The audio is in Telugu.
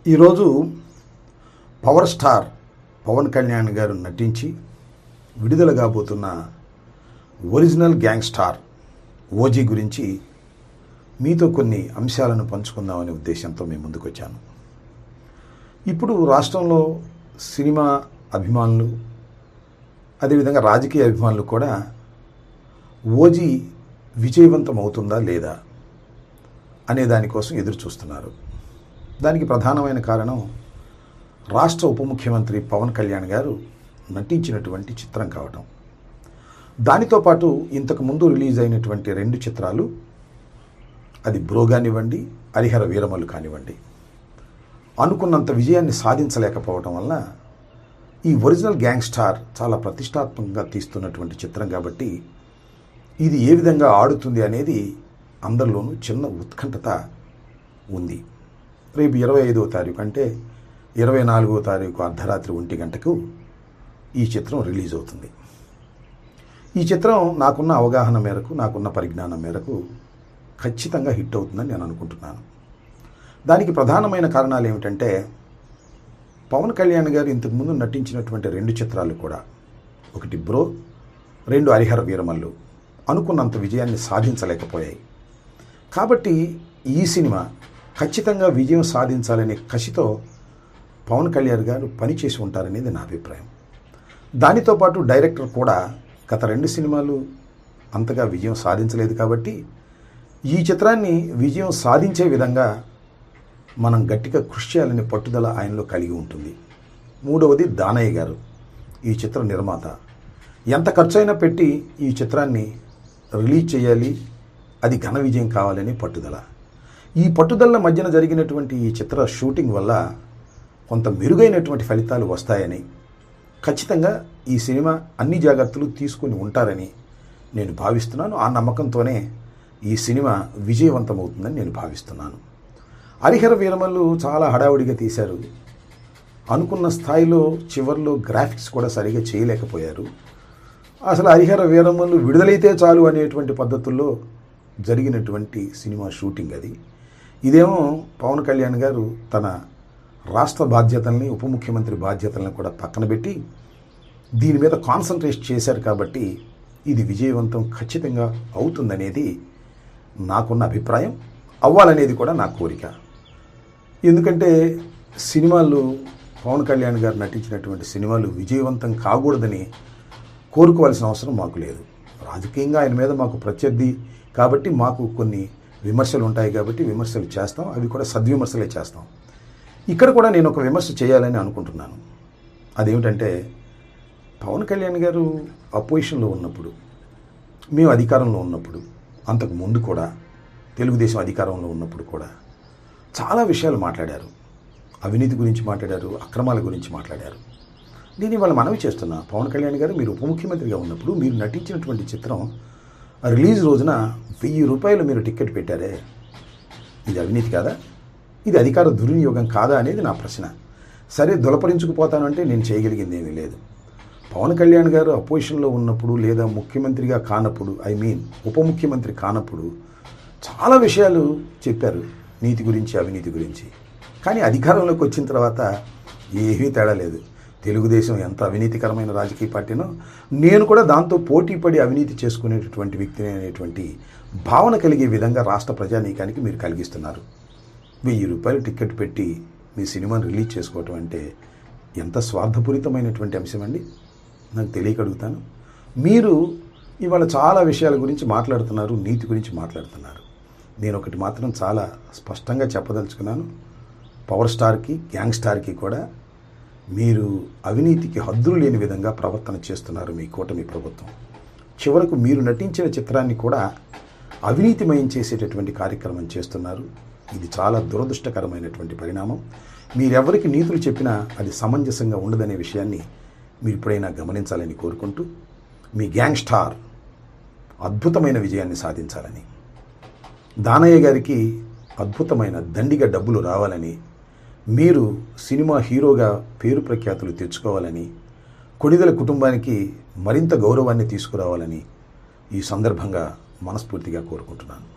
ఈరోజు పవర్ స్టార్ పవన్ కళ్యాణ్ గారు నటించి విడుదల కాబోతున్న ఒరిజినల్ గ్యాంగ్ స్టార్ ఓజీ గురించి మీతో కొన్ని అంశాలను పంచుకుందామనే ఉద్దేశంతో మేము ముందుకు వచ్చాను. ఇప్పుడు రాష్ట్రంలో సినిమా అభిమానులు, అదేవిధంగా రాజకీయ అభిమానులు కూడా ఓజీ విజయవంతం అవుతుందా లేదా అనే దానికోసం ఎదురు చూస్తున్నారు. దానికి ప్రధానమైన కారణం రాష్ట్ర ఉప ముఖ్యమంత్రి పవన్ కళ్యాణ్ గారు నటించినటువంటి చిత్రం కావటం. దానితో పాటు ఇంతకుముందు రిలీజ్ అయినటువంటి 2 చిత్రాలు, అది బ్రో కానివ్వండి, హరిహర వీరమల్లు కానివ్వండి, అనుకున్నంత విజయాన్ని సాధించలేకపోవటం వల్ల ఈ ఒరిజినల్ గ్యాంగ్ స్టార్ చాలా ప్రతిష్టాత్మకంగా తీస్తున్నటువంటి చిత్రం కాబట్టి ఇది ఏ విధంగా ఆడుతుంది అనేది అందరిలోనూ చిన్న ఉత్కంఠత ఉంది. రేపు 25వ తారీఖు అంటే 24వ తారీఖు అర్ధరాత్రి 1 గంటకు ఈ చిత్రం రిలీజ్ అవుతుంది. ఈ చిత్రం నాకున్న అవగాహన మేరకు, నాకున్న పరిజ్ఞానం మేరకు ఖచ్చితంగా హిట్ అవుతుందని నేను అనుకుంటున్నాను. దానికి ప్రధానమైన కారణాలు ఏమిటంటే, పవన్ కళ్యాణ్ గారు ఇంతకుముందు నటించినటువంటి 2 చిత్రాలు కూడా, ఒకటి బ్రో, 2 హరిహర వీరమల్లు అనుకున్నంత విజయాన్ని సాధించలేకపోయాయి. కాబట్టి ఈ సినిమా ఖచ్చితంగా విజయం సాధించాలనే కసితో పవన్ కళ్యాణ్ గారు పనిచేసి ఉంటారనేది నా అభిప్రాయం. దానితో పాటు డైరెక్టర్ కూడా గత 2 సినిమాలు అంతగా విజయం సాధించలేదు కాబట్టి ఈ చిత్రాన్ని విజయం సాధించే విధంగా మనం గట్టిగా కృషి చేయాలనే పట్టుదల ఆయనలో కలిగి ఉంటుంది. 3వది దానయ్య గారు, ఈ చిత్ర నిర్మాత. ఎంత ఖర్చైనా పెట్టి ఈ చిత్రాన్ని రిలీజ్ చేయాలి, అది ఘన విజయం కావాలని పట్టుదల. ఈ పట్టుదల మధ్యన జరిగినటువంటి ఈ చిత్ర షూటింగ్ వల్ల కొంత మెరుగైనటువంటి ఫలితాలు వస్తాయని, ఖచ్చితంగా ఈ సినిమా అన్ని జాగ్రత్తలు తీసుకుని ఉంటారని నేను భావిస్తున్నాను. ఆ నమ్మకంతోనే ఈ సినిమా విజయవంతమవుతుందని నేను భావిస్తున్నాను. హరిహర వీరమల్లు చాలా హడావుడిగా తీశారు. అనుకున్న స్థాయిలో చివర్లో గ్రాఫిక్స్ కూడా సరిగా చేయలేకపోయారు. అసలు హరిహర వీరమల్లు విడుదలైతే చాలు అనేటువంటి పద్ధతుల్లో జరిగినటువంటి సినిమా షూటింగ్ అది. ఇదేమో పవన్ కళ్యాణ్ గారు తన రాష్ట్ర బాధ్యతల్ని, ఉప ముఖ్యమంత్రి బాధ్యతలను కూడా పక్కన పెట్టి దీని మీద కాన్సన్ట్రేట్ చేశారు కాబట్టి ఇది విజయవంతం ఖచ్చితంగా అవుతుందనేది నాకున్న అభిప్రాయం. అవ్వాలనేది కూడా నా కోరిక. ఎందుకంటే సినిమాలు, పవన్ కళ్యాణ్ గారు నటించినటువంటి సినిమాలు విజయవంతం కాకూడదని కోరుకోవాల్సిన అవసరం మాకు లేదు. రాజకీయంగా ఆయన మీద మాకు ప్రత్యర్థి కాబట్టి మాకు కొన్ని విమర్శలు ఉంటాయి కాబట్టి విమర్శలు చేస్తాం, అవి కూడా సద్విమర్శలే చేస్తాం. ఇక్కడ కూడా నేను ఒక విమర్శ చేయాలని అనుకుంటున్నాను. అదేమిటంటే, పవన్ కళ్యాణ్ గారు అపోజిషన్లో ఉన్నప్పుడు, మేము అధికారంలో ఉన్నప్పుడు, అంతకు ముందు కూడా తెలుగుదేశం అధికారంలో ఉన్నప్పుడు కూడా చాలా విషయాలు మాట్లాడారు. అవినీతి గురించి మాట్లాడారు, అక్రమాల గురించి మాట్లాడారు. నేను ఇవాళ మనవి చేస్తున్నా, పవన్ కళ్యాణ్ గారు మీరు ఉప ముఖ్యమంత్రిగా ఉన్నప్పుడు మీరు నటించినటువంటి చిత్రం రిలీజ్ రోజున 1000 రూపాయలు మీరు టికెట్ పెట్టారే, ఇది అవినీతి కాదా? ఇది అధికార దుర్వినియోగం కాదా అనేది నా ప్రశ్న. సరే, దులపరించుకుపోతానంటే నేను చేయగలిగింది ఏమీ లేదు. పవన్ కళ్యాణ్ గారు అపోజిషన్లో ఉన్నప్పుడు లేదా ముఖ్యమంత్రిగా కానప్పుడు, ఉప ముఖ్యమంత్రి కానప్పుడు చాలా విషయాలు చెప్పారు, నీతి గురించి, అవినీతి గురించి. కానీ అధికారంలోకి వచ్చిన తర్వాత ఏమీ తేడా లేదు. తెలుగుదేశం ఎంత అవినీతికరమైన రాజకీయ పార్టీనో, నేను కూడా దాంతో పోటీపడి అవినీతి చేసుకునేటటువంటి వ్యక్తిని అనేటువంటి భావన కలిగే విధంగా రాష్ట్ర ప్రజానీకానికి మీరు కలిగిస్తున్నారు. 1000 రూపాయలు టికెట్ పెట్టి మీ సినిమాను రిలీజ్ చేసుకోవటం అంటే ఎంత స్వార్థపూరితమైనటువంటి అంశం అండి, నాకు తెలియక అడుగుతాను. మీరు ఇవాళ చాలా విషయాల గురించి మాట్లాడుతున్నారు, నీతి గురించి మాట్లాడుతున్నారు. నేను ఒకటి మాత్రం చాలా స్పష్టంగా చెప్పదలుచుకున్నాను, పవర్ స్టార్కి, గ్యాంగ్ స్టార్కి కూడా మీరు అవినీతికి హద్దులు లేని విధంగా ప్రవర్తన చేస్తున్నారు మీ కూటమి ప్రభుత్వం. చివరకు మీరు నటించిన చిత్రాన్ని కూడా అవినీతిమయం చేసేటటువంటి కార్యక్రమం చేస్తున్నారు. ఇది చాలా దురదృష్టకరమైనటువంటి పరిణామం. మీరెవరికి నీతులు చెప్పినా అది సమంజసంగా ఉండదనే విషయాన్ని మీరు ఇప్పుడైనా గమనించాలని కోరుకుంటూ, మీ గ్యాంగ్ స్టార్ అద్భుతమైన విజయాన్ని సాధించాలని, దానయ్య గారికి అద్భుతమైన దండిగా డబ్బులు రావాలని, మీరు సినిమా హీరోగా పేరు ప్రఖ్యాతులు తెచ్చుకోవాలని, కొణిదెల కుటుంబానికి మరింత గౌరవాన్ని తీసుకురావాలని ఈ సందర్భంగా మనస్ఫూర్తిగా కోరుకుంటున్నాను.